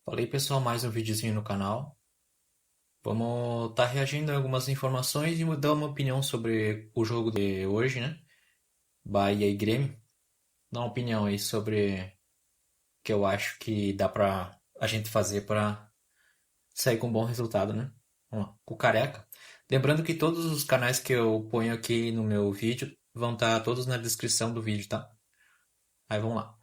Falei pessoal, mais um videozinho no canal. Vamos estar reagindo a algumas informações e dar uma opinião sobre o jogo de hoje, né? Bahia e Grêmio. Dar uma opinião aí sobre o que eu acho que dá pra a gente fazer pra sair com um bom resultado, né? Vamos lá, com o Careca. Lembrando que todos os canais que eu ponho aqui no meu vídeo vão estar todos na descrição do vídeo, tá? Aí vamos lá.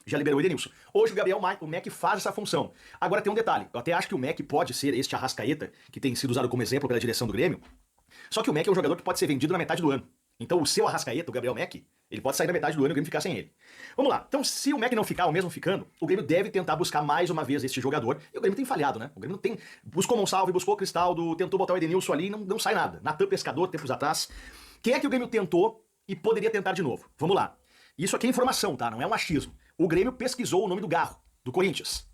Já liberou o Edenilson. Hoje o Gabriel o Mac faz essa função. Agora tem um detalhe, eu até acho que o Mac pode ser este Arrascaeta, que tem sido usado como exemplo pela direção do Grêmio, só que o Mac é um jogador que pode ser vendido na metade do ano. Então o seu Arrascaeta, o Gabriel Mac, ele pode sair na metade do ano e o Grêmio ficar sem ele. Vamos lá, então se o Mac não ficar, ou mesmo ficando, o Grêmio deve tentar buscar mais uma vez este jogador, e o Grêmio tem falhado, né? O Grêmio tem, buscou Monsalve, buscou o Cristaldo, tentou botar o Edenilson ali, não sai nada. Natan Pescador, tempos atrás. Quem é que o Grêmio tentou e poderia tentar de novo? Vamos lá. Isso aqui é informação, tá? Não é um achismo. O Grêmio pesquisou o nome do Garro, do Corinthians.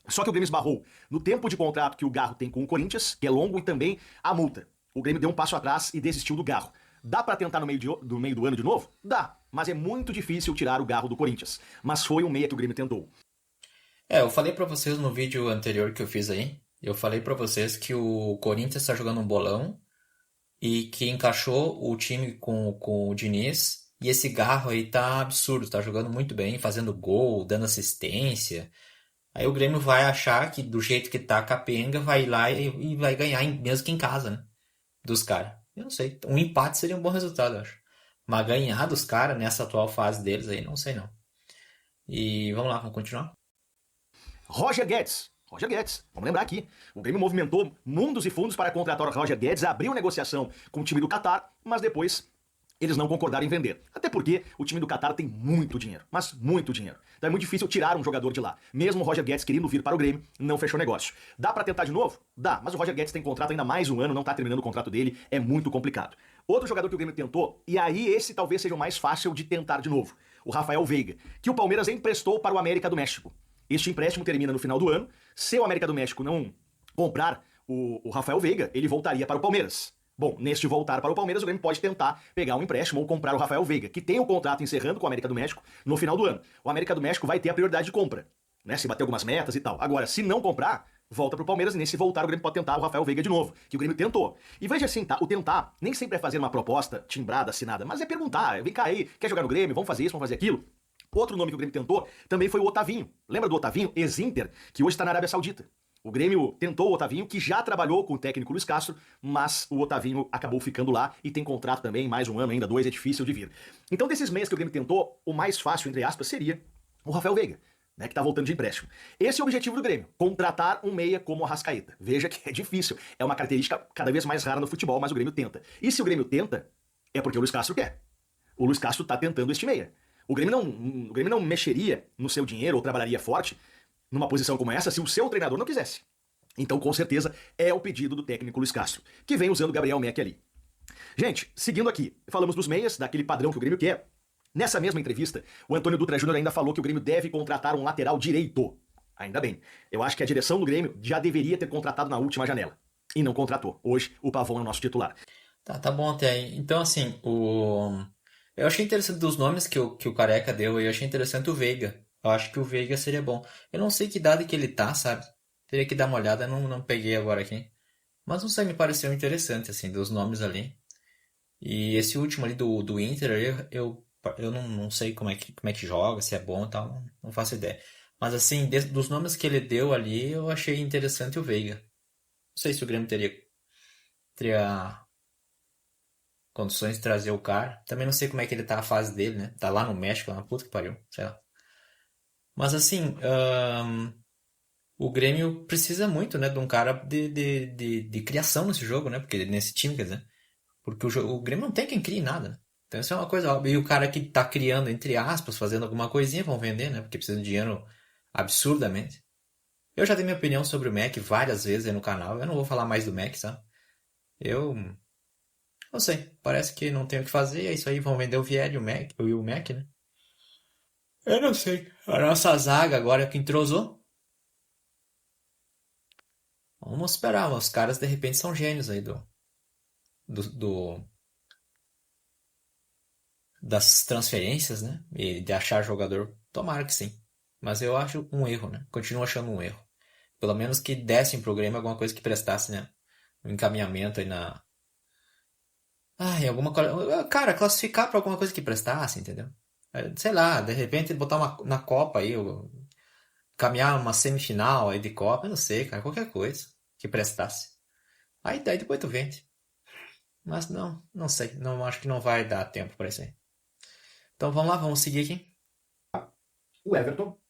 Só que o Grêmio esbarrou no tempo de contrato que o Garro tem com o Corinthians, que é longo, e também a multa. O Grêmio deu um passo atrás e desistiu do Garro. Dá pra tentar no meio do ano de novo? Dá, mas é muito difícil tirar o Garro do Corinthians. Mas foi um meia que o Grêmio tentou. Eu falei pra vocês no vídeo anterior que eu fiz aí, eu falei pra vocês que o Corinthians tá jogando um bolão e que encaixou o time com o Diniz. E esse Garro aí tá absurdo, tá jogando muito bem, fazendo gol, dando assistência. Aí o Grêmio vai achar que do jeito que tá capenga, vai ir lá e vai ganhar, mesmo que em casa, né? Dos caras. Eu não sei. Um empate seria um bom resultado, eu acho. Mas ganhar dos caras nessa atual fase deles aí, não sei não. E vamos lá, vamos continuar? Roger Guedes. Roger Guedes, vamos lembrar aqui. O Grêmio movimentou mundos e fundos para contratar o Roger Guedes, abriu negociação com o time do Qatar, mas depois eles não concordaram em vender. Até porque o time do Qatar tem muito dinheiro, mas muito dinheiro. Então é muito difícil tirar um jogador de lá. Mesmo o Roger Guedes querendo vir para o Grêmio, não fechou negócio. Dá para tentar de novo? Dá, mas o Roger Guedes tem contrato ainda mais um ano, não tá terminando o contrato dele, é muito complicado. Outro jogador que o Grêmio tentou, e aí esse talvez seja o mais fácil de tentar de novo, o Rafael Veiga, que o Palmeiras emprestou para o América do México. Este empréstimo termina no final do ano. Se o América do México não comprar o Rafael Veiga, ele voltaria para o Palmeiras. Bom, neste voltar para o Palmeiras, o Grêmio pode tentar pegar um empréstimo ou comprar o Rafael Veiga, que tem o contrato encerrando com o América do México no final do ano. O América do México vai ter a prioridade de compra, né? Se bater algumas metas e tal. Agora, se não comprar, volta para o Palmeiras e nesse voltar o Grêmio pode tentar o Rafael Veiga de novo, que o Grêmio tentou. E veja assim, tá? O tentar nem sempre é fazer uma proposta timbrada, assinada, mas é perguntar, vem cá aí, quer jogar no Grêmio? Vamos fazer isso, vamos fazer aquilo? Outro nome que o Grêmio tentou também foi o Otavinho. Lembra do Otavinho? Ex-Inter, que hoje está na Arábia Saudita. O Grêmio tentou o Otavinho, que já trabalhou com o técnico Luiz Castro, mas o Otavinho acabou ficando lá e tem contrato também, mais um ano ainda, dois, é difícil de vir. Então, desses meios que o Grêmio tentou, o mais fácil, entre aspas, seria o Rafael Veiga, né, que tá voltando de empréstimo. Esse é o objetivo do Grêmio, contratar um meia como o Arrascaeta. Veja que é difícil, é uma característica cada vez mais rara no futebol, mas o Grêmio tenta. E se o Grêmio tenta, é porque o Luiz Castro quer. O Luiz Castro tá tentando este meia. O Grêmio não mexeria no seu dinheiro ou trabalharia forte numa posição como essa se o seu treinador não quisesse. Então, com certeza, é o pedido do técnico Luiz Castro, que vem usando o Gabriel Mac ali. Gente, seguindo aqui, falamos dos meias, daquele padrão que o Grêmio quer. Nessa mesma entrevista, o Antônio Dutra Júnior ainda falou que o Grêmio deve contratar um lateral direito. Ainda bem. Eu acho que a direção do Grêmio já deveria ter contratado na última janela. E não contratou. Hoje, o Pavão é o nosso titular. Tá bom até aí. Então, assim, eu achei interessante dos nomes que o Careca deu, eu achei interessante o Veiga. Eu acho que o Veiga seria bom. Eu não sei que idade que ele tá, sabe? Teria que dar uma olhada, não peguei agora aqui. Mas não sei, me pareceu interessante, assim, dos nomes ali. E esse último ali do Inter, eu não sei como é que joga, se é bom e tal, não faço ideia. Mas, assim, dos nomes que ele deu ali, eu achei interessante o Veiga. Não sei se o Grêmio teria condições de trazer o cara. Também não sei como é que ele tá a fase dele, né? Tá lá no México, lá na puta que pariu, sei lá. Mas assim, o Grêmio precisa muito, né, de um cara de criação nesse jogo, né? Porque nesse time, quer dizer. Porque o Grêmio não tem quem crie nada, né? Então isso é uma coisa óbvia. E o cara que tá criando, entre aspas, fazendo alguma coisinha, vão vender, né? Porque precisa de dinheiro absurdamente. Eu já dei minha opinião sobre o Mac várias vezes aí no canal. Eu não vou falar mais do Mac, sabe? Eu não sei. Parece que não tem o que fazer. É isso aí. Vão vender o Vieri e o Mac, né? Eu não sei. A nossa zaga agora que entrosou. Vamos esperar. Os caras de repente são gênios aí do, do- das transferências, né? E de achar jogador. Tomara que sim. Mas eu acho um erro, né? Continuo achando um erro. Pelo menos que dessem pro Grêmio alguma coisa que prestasse, né? Um encaminhamento aí na. Ah, em alguma coisa. Cara, classificar pra alguma coisa que prestasse, entendeu? Sei lá, de repente botar uma na Copa aí, caminhar uma semifinal aí de Copa, eu não sei, cara, qualquer coisa que prestasse. Aí daí depois tu vende. Mas não, não sei, não acho que não vai dar tempo pra isso aí. Então vamos lá, vamos seguir aqui. O Everton.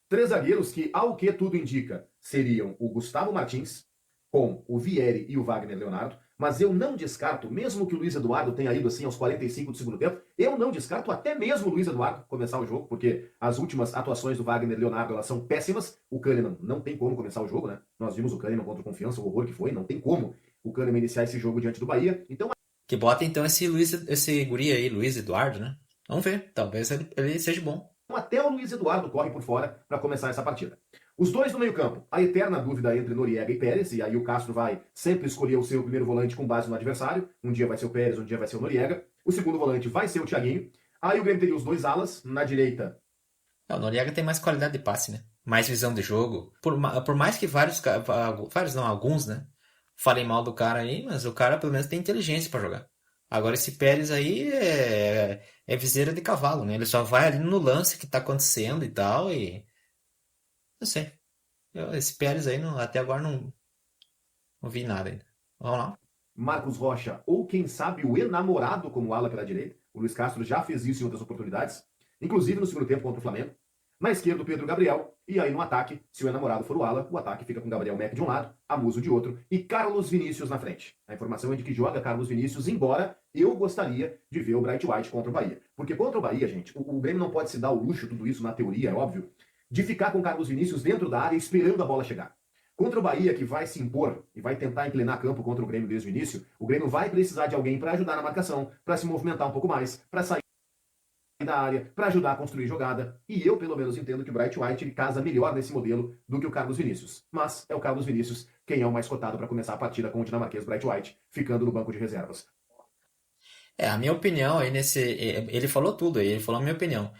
Três zagueiros que, ao que tudo indica, seriam o Gustavo Martins, com o Vieri e o Wagner Leonardo. Mas eu não descarto, mesmo que o Luiz Eduardo tenha ido assim aos 45 do segundo tempo, eu não descarto até mesmo o Luiz Eduardo começar o jogo, porque as últimas atuações do Wagner Leonardo elas são péssimas. O Kahneman não tem como começar o jogo, né? Nós vimos o Kahneman contra o Confiança, o horror que foi, não tem como o Kahneman iniciar esse jogo diante do Bahia. Então Que bota então esse guri aí, Luiz Eduardo, né? Vamos ver, talvez ele seja bom. até o Luiz Eduardo corre por fora para começar essa partida. Os dois do meio-campo, a eterna dúvida entre Noriega e Pérez, e aí o Castro vai sempre escolher o seu primeiro volante com base no adversário. Um dia vai ser o Pérez, um dia vai ser o Noriega. O segundo volante vai ser o Thiaguinho. Aí o Grêmio teria os dois alas, na direita. O Noriega tem mais qualidade de passe, né? Mais visão de jogo. Por mais que vários não, alguns, né? Falem mal do cara aí, mas o cara pelo menos tem inteligência pra jogar. Agora esse Pérez aí é viseira de cavalo, né? Ele só vai ali no lance que tá acontecendo e tal, e. Não sei. Esse Pérez aí até agora não vi nada ainda. Vamos lá. Marcos Rocha, ou quem sabe o enamorado como ala pela direita. O Luiz Castro já fez isso em outras oportunidades, inclusive no segundo tempo contra o Flamengo. Na esquerda, o Pedro Gabriel. E aí no ataque, se o enamorado for o ala, o ataque fica com Gabriel Mack de um lado, Amuso de outro e Carlos Vinícius na frente. A informação é de que joga Carlos Vinícius, embora eu gostaria de ver o Bright White contra o Bahia. Porque contra o Bahia, gente, o Grêmio não pode se dar o luxo, tudo isso na teoria, é óbvio, de ficar com o Carlos Vinícius dentro da área esperando a bola chegar. Contra o Bahia, que vai se impor e vai tentar inclinar campo contra o Grêmio desde o início, o Grêmio vai precisar de alguém para ajudar na marcação, para se movimentar um pouco mais, para sair da área, para ajudar a construir jogada. E eu, pelo menos, entendo que o Bright White ele casa melhor nesse modelo do que o Carlos Vinícius. Mas é o Carlos Vinícius quem é o mais cotado para começar a partida com o dinamarquês Bright White, ficando no banco de reservas. A minha opinião aí nesse. Ele falou tudo aí, ele falou a minha opinião.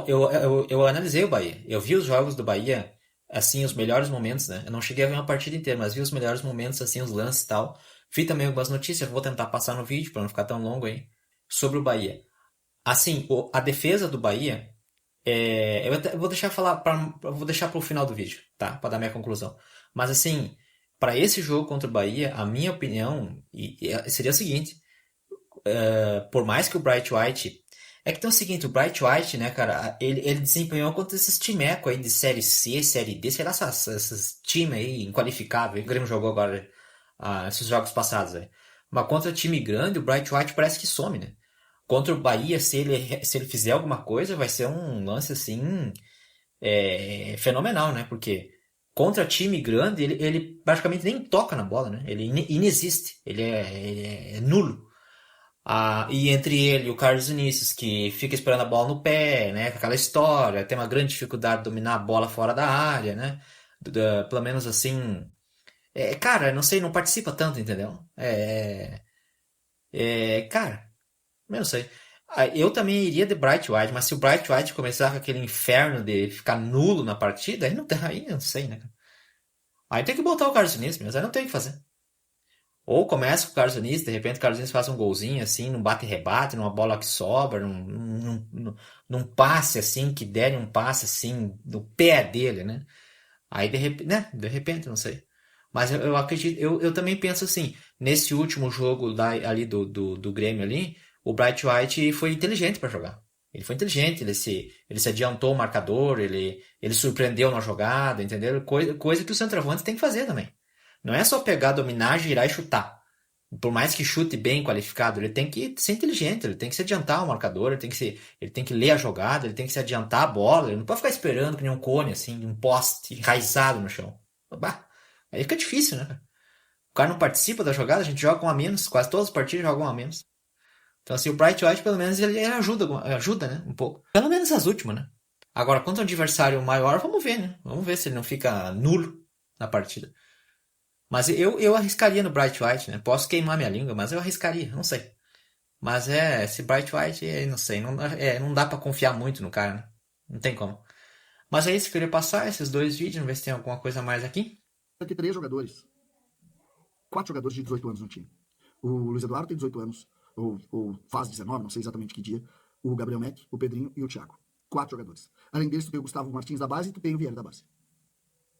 Eu analisei o Bahia. Eu vi os jogos do Bahia, assim, os melhores momentos, né? Eu não cheguei a ver uma partida inteira, mas vi os melhores momentos, assim, os lances e tal. Vi também algumas notícias, vou tentar passar no vídeo para não ficar tão longo aí, sobre o Bahia. Assim, a defesa do Bahia, eu vou deixar vou deixar para o final do vídeo, tá? Para dar minha conclusão. Mas assim, para esse jogo contra o Bahia, a minha opinião seria a seguinte: por mais que o Bright White. É que tem o seguinte, o Bright White, né, cara, ele desempenhou contra esses timeco aí de Série C, Série D, sei lá, esses times aí inqualificáveis. O Grêmio jogou agora, esses jogos passados aí. Mas contra time grande, o Bright White parece que some, né? Contra o Bahia, se ele fizer alguma coisa, vai ser um lance assim, fenomenal, né? Porque contra time grande, ele praticamente nem toca na bola, né? Ele inexiste, ele é nulo. E entre ele e o Carlos Vinícius, que fica esperando a bola no pé, né? Com aquela história, tem uma grande dificuldade de dominar a bola fora da área, né? Pelo menos assim. Cara, não sei, não participa tanto, entendeu? Cara, eu não sei. Eu também iria de Bright White, mas se o Bright White começar com aquele inferno de ficar nulo na partida, aí não tem, aí eu não sei, né? Aí tem que botar o Carlos Vinícius mesmo, aí não tem o que fazer. Ou começa com o Carlos Vinícius, de repente o Carlos Vinícius faz um golzinho assim, num bate-rebate, numa bola que sobra, num passe assim, que derem um passe assim, no pé dele, né? Aí de repente, né? De repente, não sei. Mas eu acredito, eu também penso assim, nesse último jogo ali do Grêmio ali, o Bright White foi inteligente para jogar. Ele foi inteligente, ele se adiantou o marcador, ele surpreendeu na jogada, entendeu? Coisa que o centroavante tem que fazer também. Não é só pegar, dominar, girar e chutar. Por mais que chute bem qualificado, ele tem que ser inteligente, ele tem que se adiantar o marcador, ele tem que ler a jogada, ele tem que se adiantar a bola, ele não pode ficar esperando que nem um cone, assim, um poste enraizado no chão. Bah, aí fica difícil, né? O cara não participa da jogada, a gente joga um a menos, quase todas as partidas jogam um a menos. Então assim, o Bright White pelo menos ele ajuda, né, um pouco. Pelo menos as últimas, né? Agora, contra um adversário maior, vamos ver, né? Vamos ver se ele não fica nulo na partida. Mas eu arriscaria no Bright White, né? Posso queimar minha língua, mas eu arriscaria, não sei. Mas esse Bright White, não sei, não dá pra confiar muito no cara, né? Não tem como. Mas é isso, queria passar esses dois vídeos, ver se tem alguma coisa mais aqui. vai ter 3 jogadores, 4 jogadores de 18 anos no time. O Luiz Eduardo tem 18 anos, ou faz 19, não sei exatamente que dia. O Gabriel Mack, o Pedrinho e o Thiago. 4 jogadores. Além deles, tu tem o Gustavo Martins da base e tu tem o Vieri da base.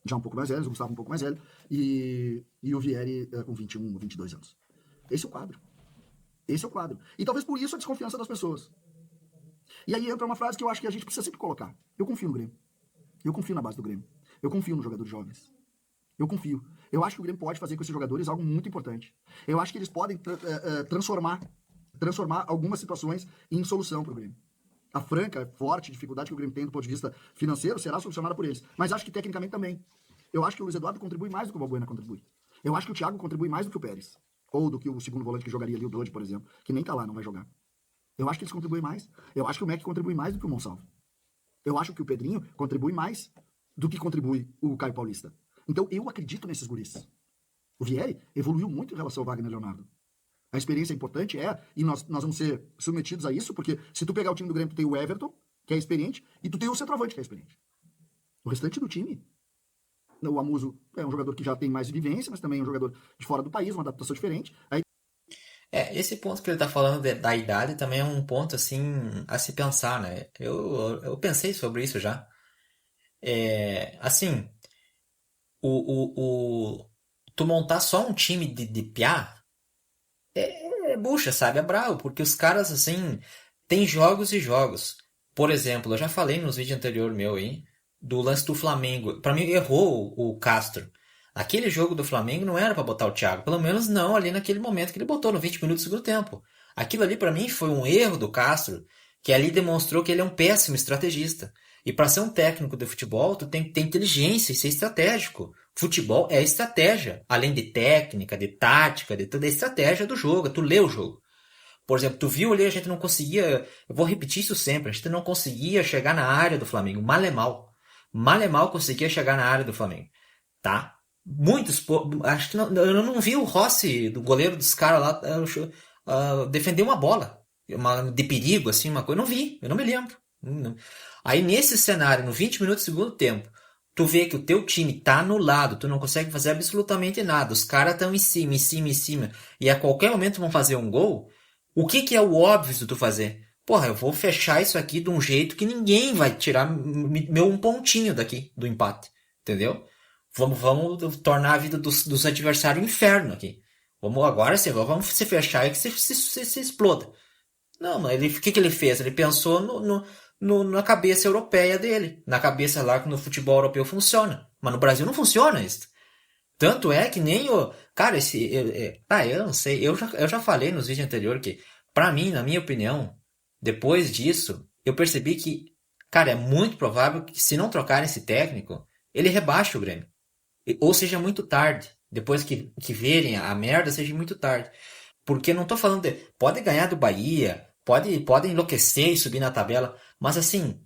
Já um pouco mais velho, o Gustavo um pouco mais velho, e o Vieri com 21 ou 22 anos. Esse é o quadro. Esse é o quadro. E talvez por isso a desconfiança das pessoas. E aí entra uma frase que eu acho que a gente precisa sempre colocar. Eu confio no Grêmio. Eu confio na base do Grêmio. Eu confio nos jogadores jovens. Eu confio. Eu acho que o Grêmio pode fazer com esses jogadores algo muito importante. Eu acho que eles podem transformar algumas situações em solução para o Grêmio. A franca, forte dificuldade que o Grêmio tem do ponto de vista financeiro será solucionada por eles. Mas acho que tecnicamente também. Eu acho que o Luiz Eduardo contribui mais do que o Balbuena contribui. Eu acho que o Thiago contribui mais do que o Pérez. Ou do que o segundo volante que jogaria ali, o Dodge, por exemplo. Que nem tá lá, não vai jogar. Eu acho que eles contribuem mais. Eu acho que o Mac contribui mais do que o Monsalvo. Eu acho que o Pedrinho contribui mais do que contribui o Caio Paulista. Então eu acredito nesses guris. O Vieri evoluiu muito em relação ao Wagner Leonardo. A experiência é importante, e nós vamos ser submetidos a isso, porque se tu pegar o time do Grêmio, tu tem o Everton, que é experiente, e tu tem o centroavante, que é experiente. O restante do time, o Amuso é um jogador que já tem mais vivência, mas também é um jogador de fora do país, uma adaptação diferente. Aí Esse ponto que ele tá falando da idade também é um ponto, assim, a se pensar, né? Eu pensei sobre isso já. Assim, tu montar só um time de piá é bucha, sabe? É bravo, porque os caras, assim, tem jogos e jogos. Por exemplo, eu já falei nos vídeos anteriores meu aí, do lance do Flamengo. Pra mim, errou o Castro. Aquele jogo do Flamengo não era pra botar o Thiago. Pelo menos não ali naquele momento que ele botou, no 20 minutos do segundo tempo. Aquilo ali, pra mim, foi um erro do Castro, que ali demonstrou que ele é um péssimo estrategista. E pra ser um técnico de futebol, tu tem que ter inteligência e ser estratégico. Futebol é estratégia. Além de técnica, de tática, de toda a estratégia do jogo. Tu lê o jogo. Por exemplo, tu viu ali, a gente não conseguia. Eu vou repetir isso sempre. A gente não conseguia chegar na área do Flamengo. Mal é mal. Mal é mal conseguia chegar na área do Flamengo. Tá? Muitos. Acho que eu não vi o Rossi, do goleiro dos caras lá, defender uma bola. De perigo, assim, uma coisa. Eu não vi. Eu não me lembro. Aí nesse cenário, no 20 minutos do segundo tempo, tu vê que o teu time tá anulado, tu não consegue fazer absolutamente nada, os caras estão em cima, em cima, em cima, e a qualquer momento vão fazer um gol, o que é o óbvio de tu fazer? Porra, eu vou fechar isso aqui de um jeito que ninguém vai tirar meu um pontinho daqui, do empate, entendeu? Vamos tornar a vida dos adversários um inferno aqui. Vamos agora, vamos se fechar e que se exploda. Não, mas o que ele fez? Ele pensou na cabeça europeia dele. Na cabeça lá que no futebol europeu funciona. Mas no Brasil não funciona isso. Tanto é que nem o. Cara, eu não sei. Eu já falei nos vídeos anteriores que, pra mim, na minha opinião, depois disso, eu percebi que, cara, é muito provável que se não trocarem esse técnico, ele rebaixe o Grêmio. Ou seja muito tarde. Depois que verem a merda, seja muito tarde. Porque não tô falando de. Pode ganhar do Bahia, pode enlouquecer e subir na tabela, mas assim,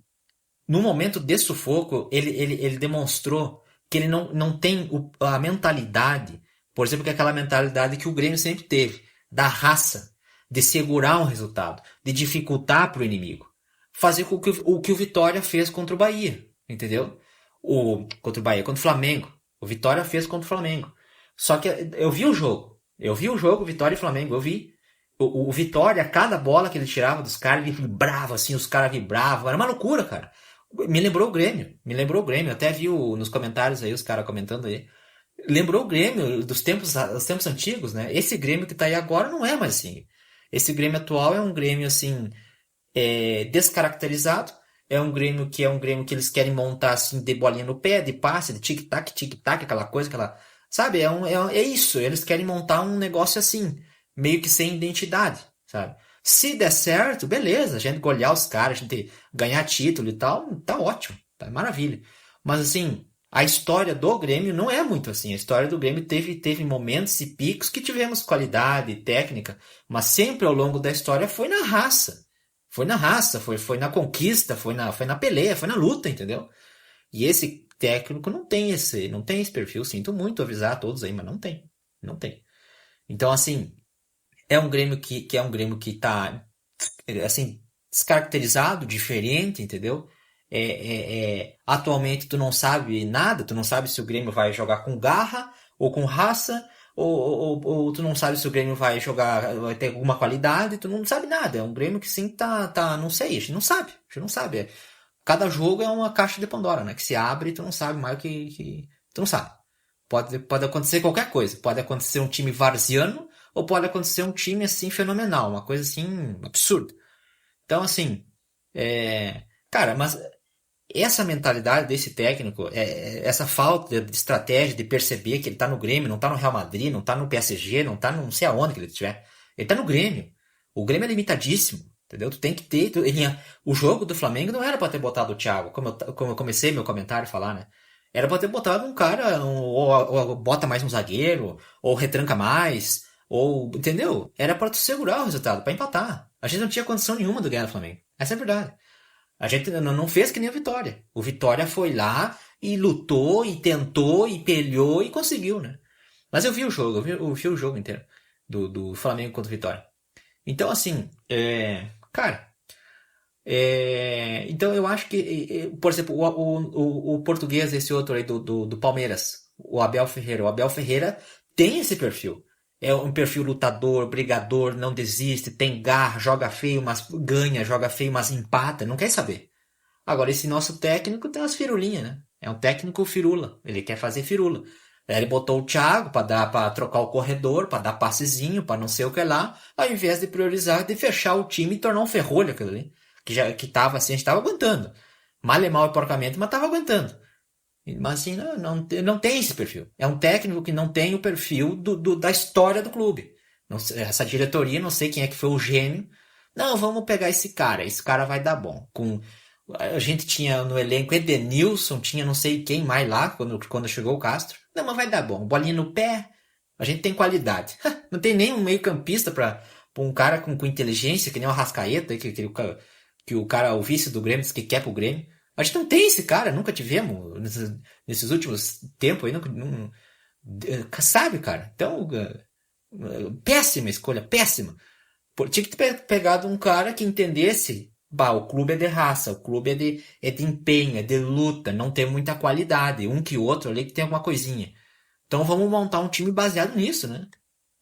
no momento de sufoco, ele demonstrou que ele não tem a mentalidade, por exemplo, que é aquela mentalidade que o Grêmio sempre teve, da raça, de segurar um resultado, de dificultar para o inimigo. Fazer com que o que o Vitória fez contra o Bahia, entendeu? Contra o Bahia, contra o Flamengo. O Vitória fez contra o Flamengo. Só que eu vi o jogo. Eu vi o jogo Vitória e Flamengo, eu vi. O Vitória, cada bola que ele tirava dos caras, ele vibrava assim, os caras vibravam. Era uma loucura, cara. Me lembrou o Grêmio. Me lembrou o Grêmio. Até vi nos comentários aí, os caras comentando aí. Lembrou o Grêmio dos tempos antigos, né? Esse Grêmio que tá aí agora não é mais assim. Esse Grêmio atual é um Grêmio, assim, descaracterizado. É um Grêmio que eles querem montar, assim, de bolinha no pé, de passe, de tic-tac, aquela coisa, aquela... Sabe? É isso. Eles querem montar um negócio assim, meio que sem identidade, sabe? Se der certo, beleza, a gente golear os caras, a gente ganhar título e tal, tá ótimo, tá maravilha. Mas assim, a história do Grêmio não é muito assim. A história do Grêmio teve momentos e picos que tivemos qualidade, técnica, mas sempre ao longo da história foi na raça. Foi na raça, foi na conquista, foi na peleia, foi na luta, entendeu? E esse técnico não tem esse perfil. Sinto muito avisar a todos aí, mas não tem. Não tem. Então, assim, é um Grêmio que é um Grêmio que tá, assim, descaracterizado, diferente, entendeu? atualmente tu não sabe nada, tu não sabe se o Grêmio vai jogar com garra ou com raça, ou tu não sabe se o Grêmio vai ter alguma qualidade, tu não sabe nada. É um Grêmio que sim não sei, a gente não sabe. Cada jogo é uma caixa de Pandora, né? Que se abre e tu não sabe mais tu não sabe. Pode acontecer qualquer coisa. Pode acontecer um time varziano ou pode acontecer um time assim fenomenal, uma coisa assim absurda. Então assim, cara, mas essa mentalidade desse técnico, essa falta de estratégia de perceber que ele tá no Grêmio, não tá no Real Madrid, não tá no PSG, não tá não sei aonde que ele estiver. Ele tá no Grêmio. O Grêmio é limitadíssimo, entendeu? Tu tem que ter. O jogo do Flamengo não era pra ter botado o Thiago, como eu comecei meu comentário a falar, né? Era pra ter botado um cara, ou bota mais um zagueiro, ou retranca mais, ou. Entendeu? Era pra tu segurar o resultado, pra empatar. A gente não tinha condição nenhuma de ganhar o Flamengo. Essa é a verdade. A gente não fez que nem o Vitória. O Vitória foi lá e lutou, e tentou, e peleou, e conseguiu, né? Mas eu vi o jogo, eu vi o jogo inteiro do Flamengo contra o Vitória. Então, assim, cara, então eu acho que, por exemplo, o português, esse outro aí do Palmeiras, o Abel Ferreira. O Abel Ferreira tem esse perfil. É um perfil lutador, brigador, não desiste, tem garra, joga feio, mas ganha, joga feio, mas empata, não quer saber. Agora, esse nosso técnico tem umas firulinhas, né? É um técnico firula, ele quer fazer firula. Aí ele botou o Thiago para trocar o corredor, para dar passezinho, para não sei o que lá, ao invés de priorizar, de fechar o time e tornar um ferrolho aquilo ali. Que tava assim, a gente tava aguentando. Mal e mal e porcamente, mas tava aguentando. Mas assim, não tem esse perfil. É um técnico que não tem o perfil da história do clube. Não sei, essa diretoria, não sei quem é que foi o gênio. Não, vamos pegar esse cara vai dar bom. A gente tinha no elenco Edenilson, tinha não sei quem mais lá, quando chegou o Castro. Não, mas vai dar bom. Bolinha no pé, a gente tem qualidade. Não tem nem um meio campista pra um cara com inteligência, que nem o Arrascaeta, que o cara, o vice do Grêmio, diz que quer pro Grêmio. A gente não tem esse cara, nunca tivemos nesses últimos tempos aí, sabe, cara? Então, péssima escolha, péssima. Tinha que ter pegado um cara que entendesse, bah, o clube é de raça, o clube é de empenho, é de luta, não tem muita qualidade, um que outro ali que tem alguma coisinha. Então vamos montar um time baseado nisso, né?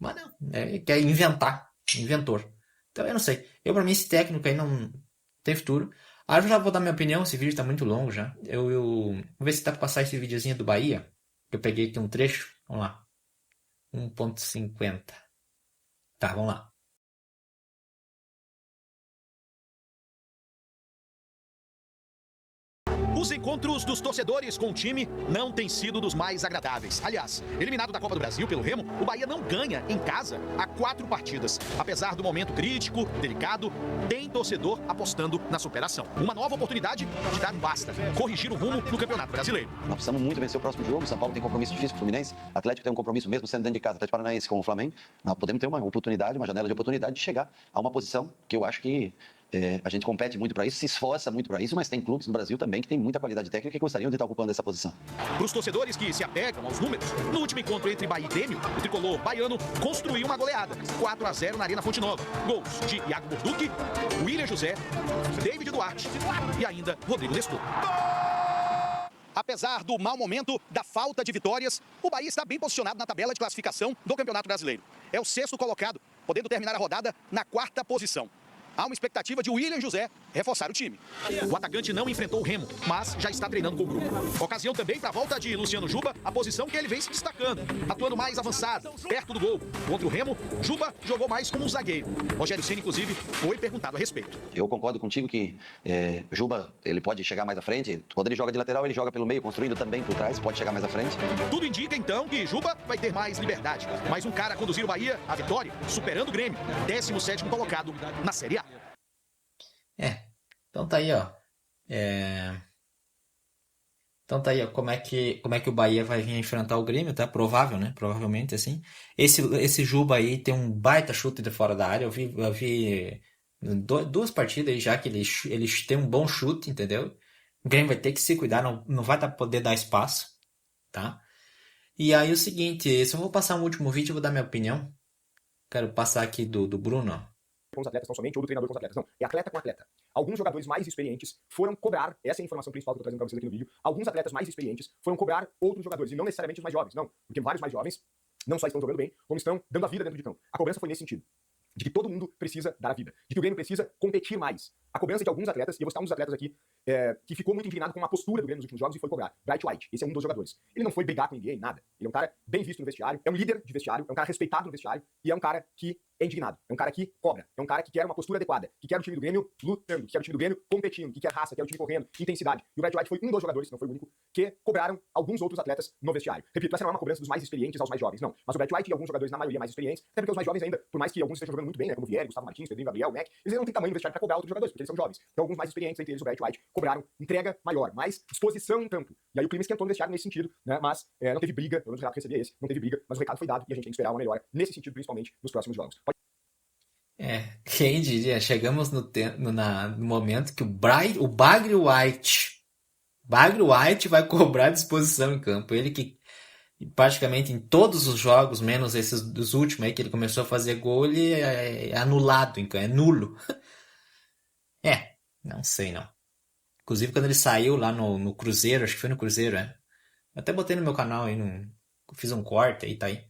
Mas não, quer inventar, inventor. Então eu não sei. Pra mim esse técnico aí não tem futuro. Eu já vou dar minha opinião, esse vídeo tá muito longo já. Vou ver se dá pra passar esse videozinho do Bahia. Eu peguei aqui um trecho. Vamos lá. 1.50. Tá, vamos lá. Os encontros dos torcedores com o time não têm sido dos mais agradáveis. Aliás, eliminado da Copa do Brasil pelo Remo, o Bahia não ganha em casa há 4 partidas. Apesar do momento crítico, delicado, tem torcedor apostando na superação. Uma nova oportunidade de dar um basta, corrigir o rumo no Campeonato Brasileiro. Nós precisamos muito vencer o próximo jogo. São Paulo tem compromisso difícil com o Fluminense. Atlético tem um compromisso mesmo sendo dentro de casa. Atlético Paranaense com o Flamengo. Nós podemos ter uma oportunidade, uma janela de oportunidade de chegar a uma posição que eu acho que a gente compete muito para isso, se esforça muito para isso, mas tem clubes no Brasil também que tem muita qualidade técnica que gostariam de estar ocupando essa posição. Para os torcedores que se apegam aos números, no último encontro entre Bahia e Grêmio, o tricolor baiano construiu uma goleada, 4-0 na Arena Fonte Nova. Gols de Iago Borduque, William José, David Duarte e ainda Rodrigo Nestor. Apesar do mau momento, da falta de vitórias, o Bahia está bem posicionado na tabela de classificação do Campeonato Brasileiro. É o 6º colocado, podendo terminar a rodada na 4ª posição. Há uma expectativa de William José reforçar o time. O atacante não enfrentou o Remo, mas já está treinando com o grupo. Ocasião também para a volta de Luciano Juba, a posição que ele vem se destacando, atuando mais avançado, perto do gol. Contra o Remo, Juba jogou mais como um zagueiro. Rogério Ceni, inclusive, foi perguntado a respeito. Eu concordo contigo que Juba ele pode chegar mais à frente. Quando ele joga de lateral, ele joga pelo meio, construindo também por trás, pode chegar mais à frente. Tudo indica, então, que Juba vai ter mais liberdade. Mais um cara a conduzir o Bahia à vitória, superando o Grêmio, 17º colocado na Série A. Então tá aí, ó. Então tá aí, ó, como é que o Bahia vai vir enfrentar o Grêmio, tá? Provável, né? Provavelmente, assim. Esse Juba aí tem um baita chute de fora da área. Eu vi 2 partidas aí já que ele tem um bom chute, entendeu? O Grêmio vai ter que se cuidar, não vai poder dar espaço, tá? E aí o seguinte, se eu vou passar um último vídeo, eu vou dar minha opinião. Quero passar aqui do Bruno, ó. com os atletas tão somente, ou do treinador com os atletas. Não, é atleta com atleta. Alguns jogadores mais experientes foram cobrar, essa é a informação principal que eu tô trazendo pra vocês aqui no vídeo, alguns atletas mais experientes foram cobrar outros jogadores, e não necessariamente os mais jovens, não. Porque vários mais jovens não só estão jogando bem, como estão dando a vida dentro de campo. A cobrança foi nesse sentido. De que todo mundo precisa dar a vida. De que o Grêmio precisa competir mais. A cobrança de alguns atletas, e eu vou citar um dos atletas aqui, que ficou muito indignado com a postura do Grêmio nos últimos jogos e foi cobrar. Bright White. Esse é um dos jogadores. Ele não foi brigar com ninguém, nada. Ele é um cara bem visto no vestiário, é um líder de vestiário, é um cara respeitado no vestiário e é um cara que é indignado. É um cara que cobra. É um cara que quer uma postura adequada. Que quer o time do Grêmio lutando. Que quer o time do Grêmio competindo. Que quer raça, quer o time correndo. Intensidade. E o Bright White foi um dos jogadores, não foi o único, que cobraram alguns outros atletas no vestiário. Repito, essa não é uma cobrança dos mais experientes aos mais jovens, não. Mas o Bright White e alguns jogadores, na maioria, mais experientes, até porque os mais jovens ainda, por mais que alguns estejam jogando muito bem, né, como Vieira, Gustavo Martins, Pedrinho, Gabriel, Mac, eles ainda não têm tamanho no vestiário pra cobrar outros jogadores, porque eles são jovens. Então alguns mais experientes, entre eles o Bright White, cobraram entrega maior, mais disposição em campo. E aí o clima esquentou no vestiário nesse sentido, né, mas não teve briga, pelo menos o recado que recebia esse, não teve briga, mas o recado foi dado e a gente tem que esperar uma melhora nesse sentido, principalmente nos próximos jogos. Quem diria? Chegamos no momento que o Bagre White vai cobrar disposição em campo. Ele que praticamente em todos os jogos, menos esses dos últimos aí, que ele começou a fazer gol, ele é anulado em campo, é nulo. Não sei não. Inclusive quando ele saiu lá no Cruzeiro, acho que foi no Cruzeiro, até botei no meu canal aí, fiz um corte aí, tá aí.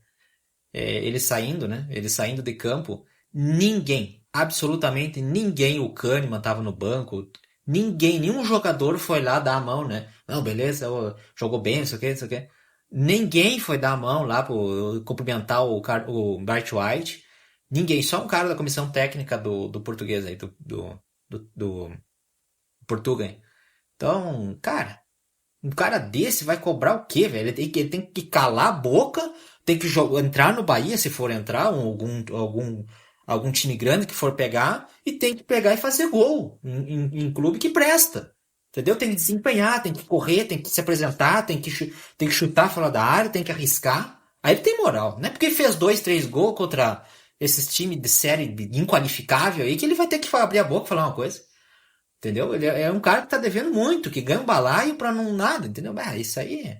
Ele saindo, né? Ele saindo de campo, ninguém, absolutamente ninguém, o Kahneman tava no banco, ninguém, nenhum jogador foi lá dar a mão, né? Não, beleza, jogou bem, não sei o que, não sei o que. Ninguém foi dar a mão lá pro cumprimentar o Bart White. Ninguém, só um cara da comissão técnica do português aí, do Portugal. Então, cara, um cara desse vai cobrar o quê, velho? Ele tem que calar a boca, tem que entrar no Bahia, se for entrar, algum time grande que for pegar, e tem que pegar e fazer gol em clube que presta. Entendeu? Tem que desempenhar, tem que correr, tem que se apresentar, tem que chutar fora da área, tem que arriscar. Aí ele tem moral. Não é porque fez 2, 3 gols contra esses times de série inqualificável aí que ele vai ter que abrir a boca e falar uma coisa. Entendeu? Ele é um cara que tá devendo muito, que ganha um balaio pra não nada, entendeu? Isso aí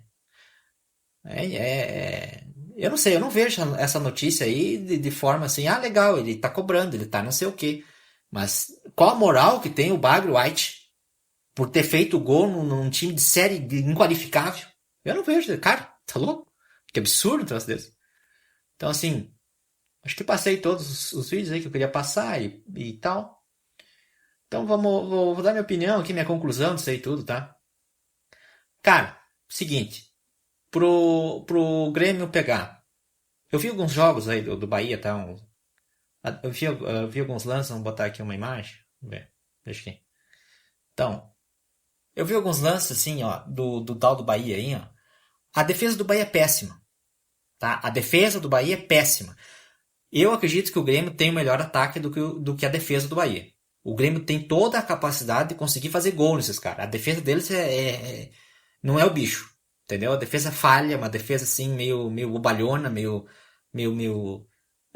eu não sei, eu não vejo essa notícia aí de forma assim, legal, ele tá cobrando, ele tá não sei o quê. Mas qual a moral que tem o Bagre White por ter feito gol num time de série inqualificável? Eu não vejo, cara, tá louco? Que absurdo um troço desse. Então assim, acho que passei todos os vídeos aí que eu queria passar e tal. Então vou dar minha opinião aqui, minha conclusão disso aí tudo, tá? Cara, seguinte, pro Grêmio pegar. Eu vi alguns jogos aí do Bahia, tá? Eu vi alguns lances, vamos botar aqui uma imagem. Vamos ver, deixa aqui. Então, eu vi alguns lances assim, ó, do tal do Bahia aí, ó. A defesa do Bahia é péssima, tá? A defesa do Bahia é péssima. Eu acredito que o Grêmio tem o melhor ataque do que a defesa do Bahia. O Grêmio tem toda a capacidade de conseguir fazer gol nesses caras. A defesa deles não é o bicho, entendeu? A defesa falha, uma defesa assim meio bobalhona, meio eu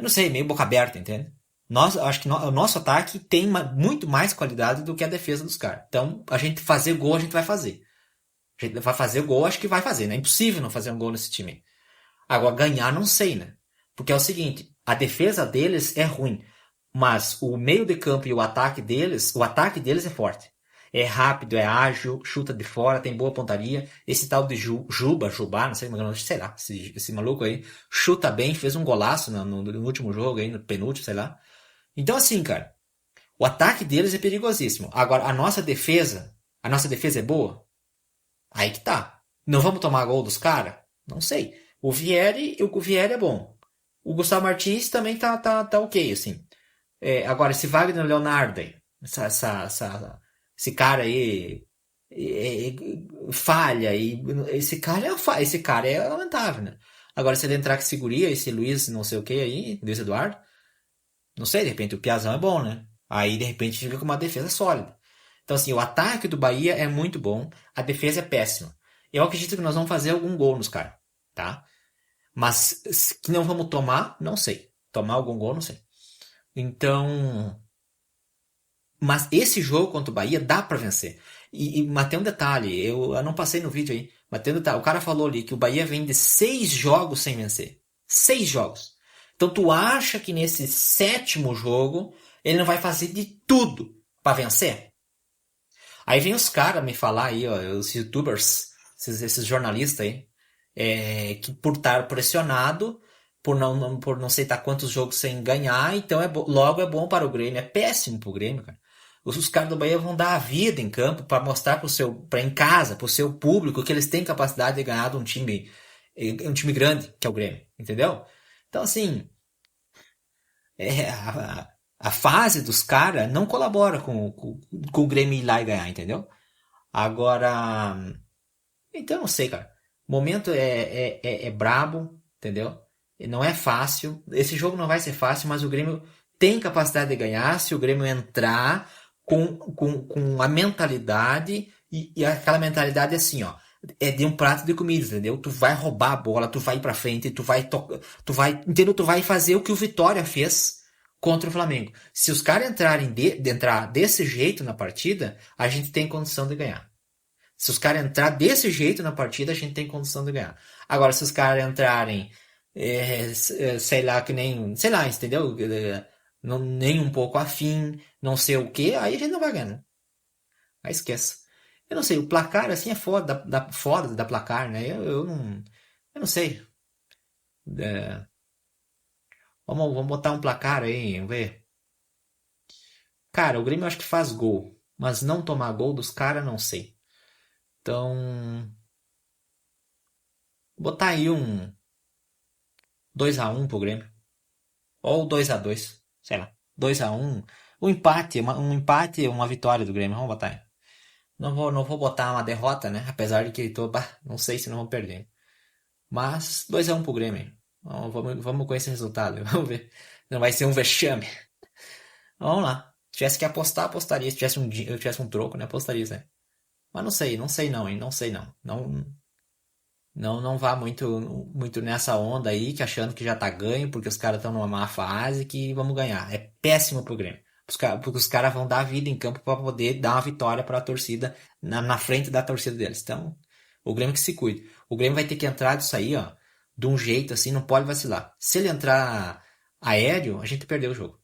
não sei, meio boca aberta, entende? Acho que o nosso ataque tem muito mais qualidade do que a defesa dos caras. Então, a gente fazer gol, a gente vai fazer. A gente vai fazer gol, acho que vai fazer, né? É impossível não fazer um gol nesse time. Agora, ganhar, não sei, né? Porque é o seguinte, a defesa deles é ruim. Mas o meio de campo e o ataque deles é forte. É rápido, é ágil, chuta de fora, tem boa pontaria. Esse tal de Jubá, não sei como é, sei lá, esse maluco aí, chuta bem, fez um golaço no último jogo aí, no penúltimo, sei lá. Então assim, cara, o ataque deles é perigosíssimo. Agora, a nossa defesa é boa? Aí que tá. Não vamos tomar gol dos caras? Não sei. O Vieri é bom. O Gustavo Martins também tá ok, assim. Agora, esse Wagner Leonardo aí, esse cara aí falha, e esse cara é lamentável, né? Agora, se ele entrar com seguria, esse Luiz não sei o que aí, Luiz Eduardo, não sei, de repente o Piazão é bom, né? Aí, de repente, fica com uma defesa sólida. Então, assim, o ataque do Bahia é muito bom, a defesa é péssima. Eu acredito que nós vamos fazer algum gol nos caras, tá? Mas que não vamos tomar, não sei. Tomar algum gol, não sei. Então, mas esse jogo contra o Bahia dá pra vencer. Mas tem um detalhe, eu não passei no vídeo aí, mas tem um detalhe, o cara falou ali que o Bahia vem de 6 jogos sem vencer. 6 jogos. Então tu acha que nesse 7º jogo Ele não vai fazer de tudo pra vencer? Aí vem os caras me falar aí, ó, os youtubers, esses jornalistas aí, que por estar pressionado, por não sei tá quantos jogos sem ganhar, então logo é bom para o Grêmio. É péssimo pro Grêmio, cara. Os caras do Bahia vão dar a vida em campo para mostrar para em casa, pro seu público, que eles têm capacidade de ganhar de um time grande, que é o Grêmio, entendeu? Então, assim, a fase dos caras não colabora com o Grêmio ir lá e ganhar, entendeu? Agora, então não sei, cara. O momento é brabo, entendeu? E não é fácil. Esse jogo não vai ser fácil, mas o Grêmio tem capacidade de ganhar se o Grêmio entrar com a mentalidade e aquela mentalidade assim, ó. É de um prato de comida, entendeu? Tu vai roubar a bola, tu vai ir pra frente, tu vai, entendeu? Tu vai fazer o que o Vitória fez contra o Flamengo. Se os caras entrar desse jeito na partida, a gente tem condição de ganhar. Se os caras entrar desse jeito na partida, a gente tem condição de ganhar. Agora, se os caras entrarem, sei lá, que nem, sei lá, entendeu? Nem um pouco afim, não sei o que, aí a gente não vai ganhar, né? Aí esquece. Eu não sei, o placar assim é fora fora da placar, né? Eu não sei. É, vamos botar um placar aí, vamos ver. Cara, o Grêmio eu acho que faz gol, mas não tomar gol dos caras, não sei. Então, botar aí um 2-1 pro Grêmio. Ou 2-2, sei lá. 2-1. Um empate, um empate, uma vitória do Grêmio. Vamos botar aí. Não vou botar uma derrota, né? Apesar de que não sei se não vão perder. Mas 2-1 pro Grêmio. Vamos com esse resultado. Vamos ver. Não vai ser um vexame. Vamos lá. Se tivesse que apostar, apostaria. Se eu tivesse um troco, né? Apostaria, né? Mas não sei não, hein? Não sei não. Não vá muito nessa onda aí, que achando que já tá ganho, porque os caras estão numa má fase, que vamos ganhar. É péssimo pro Grêmio. Porque os caras vão dar a vida em campo para poder dar uma vitória para a torcida, na frente da torcida deles. Então, o Grêmio que se cuide. O Grêmio vai ter que entrar disso aí, ó, de um jeito assim, não pode vacilar. Se ele entrar aéreo, a gente perdeu o jogo.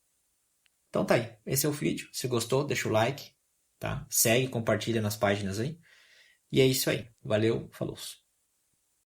Então tá aí. Esse é o vídeo. Se gostou, deixa o like, tá? Segue, compartilha nas páginas aí. E é isso aí. Valeu, falou.